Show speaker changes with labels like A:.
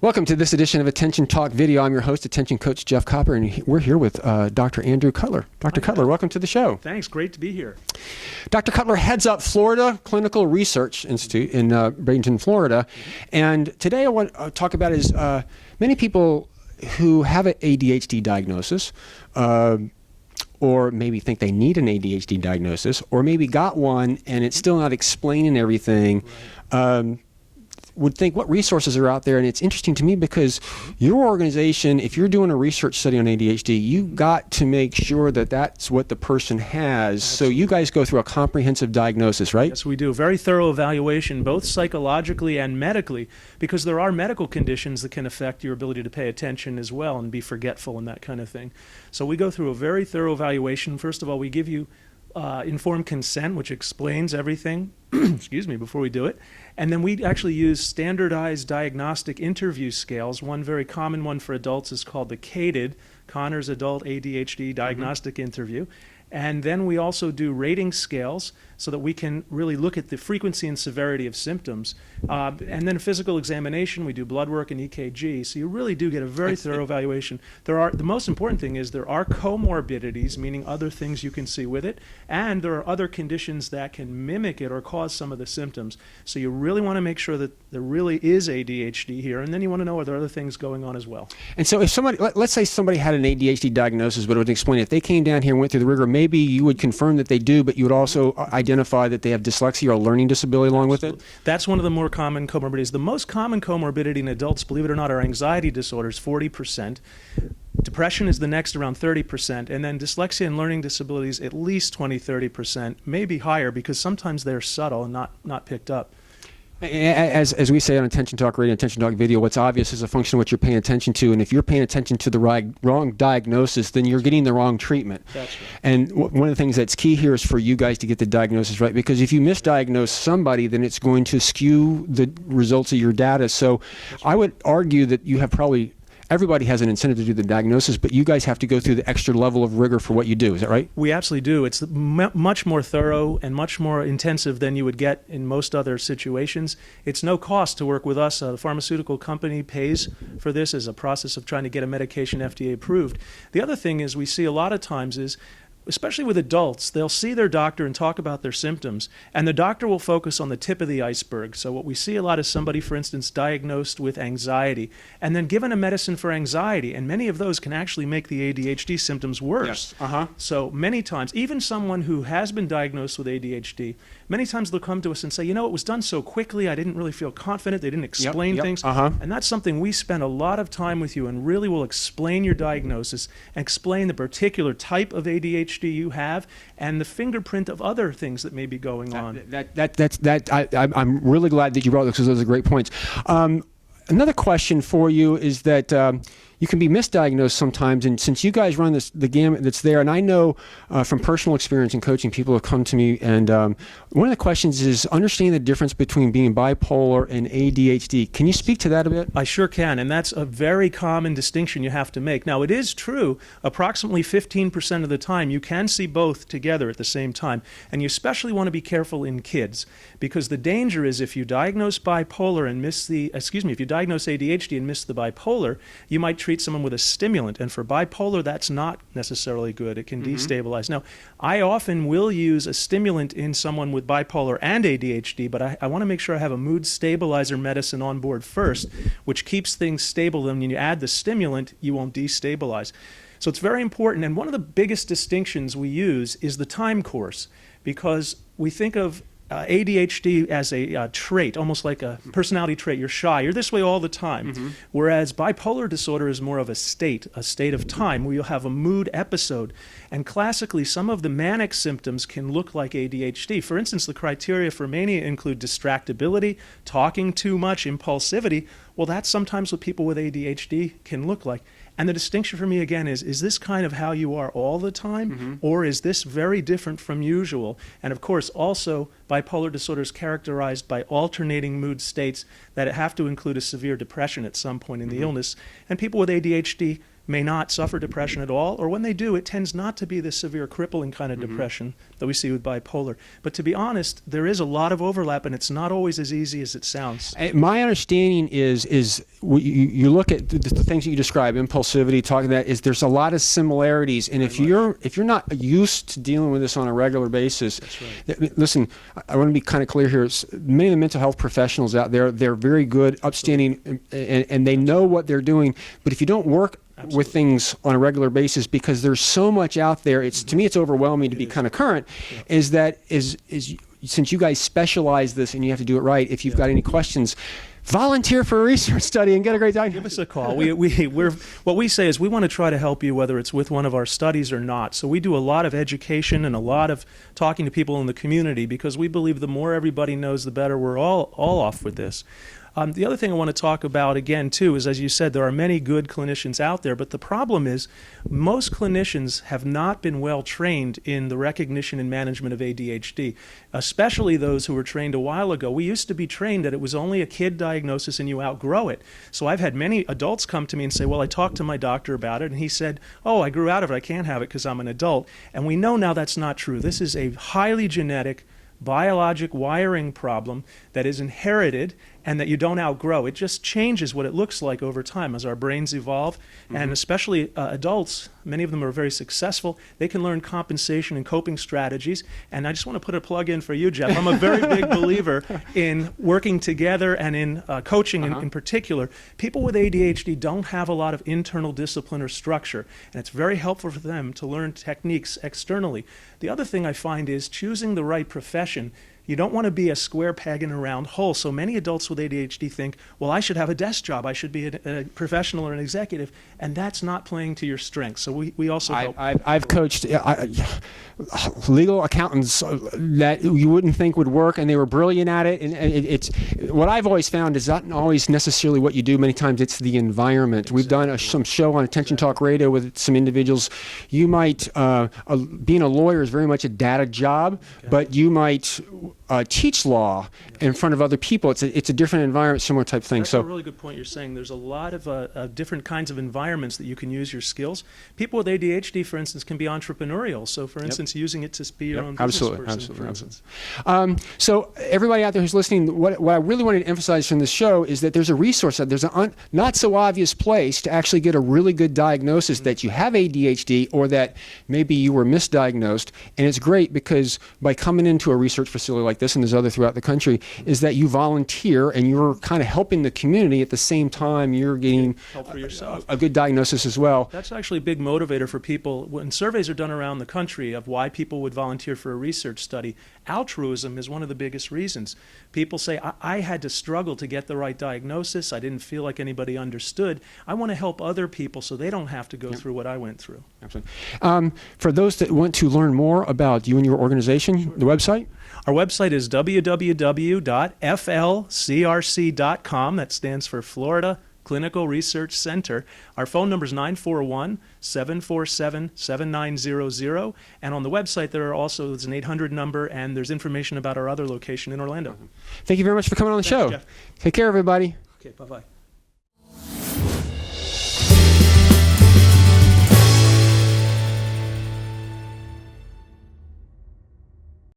A: Welcome to this edition of Attention Talk Video. I'm your host, Attention Coach Jeff Copper, and we're here with Dr. Andrew Cutler. Dr. Cutler, welcome to the show.
B: Thanks. Great to be here.
A: Dr. Cutler heads up Florida Clinical Research Institute in Bradenton, Florida. And today I want to talk about is many people who have an ADHD diagnosis, or maybe think they need an ADHD diagnosis, or maybe got one and it's still not explaining everything. Right. Would think what resources are out there. And it's interesting to me because your organization, if you're doing a research study on ADHD, you got to make sure that that's what the person has. Absolutely. So you guys go through a comprehensive diagnosis, right?
B: Yes, we do. A very thorough evaluation, both psychologically and medically, because there are medical conditions that can affect your ability to pay attention as well and be forgetful and that kind of thing. So we go through a very thorough evaluation. First of all, we give you informed consent, which explains everything, excuse me, before we do it. And then we actually use standardized diagnostic interview scales. One very common one for adults is called the CADED, Connor's Adult ADHD Diagnostic Interview. And then we also do rating scales so that we can really look at the frequency and severity of symptoms. And then physical examination, we do blood work and EKG. So you really do get a very thorough evaluation. The most important thing is there are comorbidities, meaning other things you can see with it, and there are other conditions that can mimic it or cause some of the symptoms. So you really want to make sure that there really is ADHD here, and then you want to know are there other things going on as well.
A: And so if somebody, let's say somebody had an ADHD diagnosis, but it would explain if they came down here and went through the rigor, maybe you would confirm that they do, but you would also identify that they have dyslexia or a learning disability along with it?
B: That's one of the more common comorbidities. The most common comorbidity in adults, believe it or not, are anxiety disorders, 40%. Depression is the next, around 30%. And then dyslexia and learning disabilities, at least 20-30%, maybe higher because sometimes they're subtle and not picked up.
A: As we say on Attention Talk Radio, Attention Talk Video, what's obvious is a function of what you're paying attention to. And if you're paying attention to the wrong diagnosis, then you're getting the wrong treatment.
B: That's right.
A: And one of the things that's key here is for you guys to get the diagnosis right. Because if you misdiagnose somebody, then it's going to skew the results of your data. So I would argue that you have probably... Everybody has an incentive to do the diagnosis, but you guys have to go through the extra level of rigor for what you do. Is that right?
B: We absolutely do. It's much more thorough and much more intensive than you would get in most other situations. It's no cost to work with us. The pharmaceutical company pays for this as a process of trying to get a medication FDA approved. The other thing is we see a lot of times is, especially with adults, they'll see their doctor and talk about their symptoms, and the doctor will focus on the tip of the iceberg. So what we see a lot is somebody, for instance, diagnosed with anxiety, and then given a medicine for anxiety, and many of those can actually make the ADHD symptoms worse.
A: Yes.
B: So many times, even someone who has been diagnosed with ADHD, many times they'll come to us and say, you know, it was done so quickly, I didn't really feel confident, they didn't explain things. And that's something we spend a lot of time with you and really will explain your diagnosis and explain the particular type of ADHD you have and the fingerprint of other things that may be going on.
A: I'm really glad that you brought this because those are great points. Another question for you is that you can be misdiagnosed sometimes, and since you guys run the gamut that's there, and I know from personal experience in coaching, people have come to me, and one of the questions is understanding the difference between being bipolar and ADHD. Can you speak to that a bit?
B: I sure can, and that's a very common distinction you have to make. Now, it is true, approximately 15% of the time, you can see both together at the same time, and you especially want to be careful in kids, because the danger is if you diagnose bipolar and if you diagnose ADHD and miss the bipolar, you might treat someone with a stimulant, and for bipolar that's not necessarily good. It can destabilize. Now, I often will use a stimulant in someone with bipolar and ADHD, but I want to make sure I have a mood stabilizer medicine on board first, which keeps things stable, and when you add the stimulant, you won't destabilize. So it's very important, and one of the biggest distinctions we use is the time course, because we think of ADHD as a trait, almost like a personality trait. You're shy. You're this way all the time. Whereas bipolar disorder is more of a state of time where you'll have a mood episode. And classically, some of the manic symptoms can look like ADHD. For instance, the criteria for mania include distractibility, talking too much, impulsivity. Well, that's sometimes what people with ADHD can look like. And the distinction for me, again, is this kind of how you are all the time, or is this very different from usual? And of course, also, bipolar disorder is characterized by alternating mood states that have to include a severe depression at some point in the illness. And people with ADHD may not suffer depression at all, or when they do, it tends not to be this severe crippling kind of depression that we see with bipolar. But to be honest, there is a lot of overlap, and it's not always as easy as it sounds.
A: My understanding is you look at the things that you describe, impulsivity, talking that is there's a lot of similarities, and if you're not used to dealing with this on a regular basis, listen, I want to be kind of clear here. Many of the mental health professionals out there, they're very good, upstanding, and they know what they're doing. But if you don't work with things on a regular basis, because there's so much out there, to me it's overwhelming to be kind of current. Is since you guys specialize this and you have to do it right, if you've got any questions, volunteer for a research study and get a great diagnosis.
B: Give us a call. What we say is we want to try to help you whether it's with one of our studies or not. So we do a lot of education and a lot of talking to people in the community, because we believe the more everybody knows, the better we're all off with this. The other thing I want to talk about again too is, as you said, there are many good clinicians out there, but the problem is most clinicians have not been well trained in the recognition and management of ADHD, especially those who were trained a while ago. We used to be trained that it was only a kid diagnosis and you outgrow it. So I've had many adults come to me and say, well, I talked to my doctor about it and he said, oh, I grew out of it, I can't have it because I'm an adult. And we know now that's not true. This is a highly genetic biologic wiring problem that is inherited and that you don't outgrow. It just changes what it looks like over time as our brains evolve. And especially adults, many of them are very successful. They can learn compensation and coping strategies. And I just want to put a plug in for you, Jeff. I'm a very big believer in working together and in coaching in particular. People with ADHD don't have a lot of internal discipline or structure, and it's very helpful for them to learn techniques externally. The other thing I find is choosing the right profession. You don't want to be a square peg in a round hole. So many adults with ADHD think, well, I should have a desk job. I should be a professional or an executive. And that's not playing to your strengths. So we also help.
A: I've coached legal accountants that you wouldn't think would work, and they were brilliant at it. And it's what I've always found is not always necessarily what you do. Many times it's the environment. We've done some show on Attention Talk Radio with some individuals. You might, being a lawyer is very much a data job, but you might teach law in front of other people. It's a different environment, similar type thing.
B: That's a really good point you're saying. There's a lot of different kinds of environments that you can use your skills. People with ADHD, for instance, can be entrepreneurial. So, for instance, using it to be your own business person, for instance.
A: So everybody out there who's listening, what I really wanted to emphasize from this show is that there's a resource, there's a not so obvious place to actually get a really good diagnosis that you have ADHD or that maybe you were misdiagnosed. And it's great because by coming into a research facility like this, and there's other throughout the country, is that you volunteer and you're kind of helping the community at the same time you're getting
B: help for yourself.
A: A good diagnosis as well.
B: That's actually a big motivator for people. When surveys are done around the country of why people would volunteer for a research study, altruism is one of the biggest reasons. People say, I had to struggle to get the right diagnosis. I didn't feel like anybody understood. I want to help other people so they don't have to go through what I went through.
A: Absolutely. For those that want to learn more about you and your organization, the website?
B: Our website is www.flcrc.com. That stands for Florida Clinical Research Center. Our phone number is 941-747-7900. And on the website, there's an 800 number, and there's information about our other location in Orlando.
A: Thank you very much for coming on the show.
B: Jeff.
A: Take care, everybody.
B: Okay, bye-bye.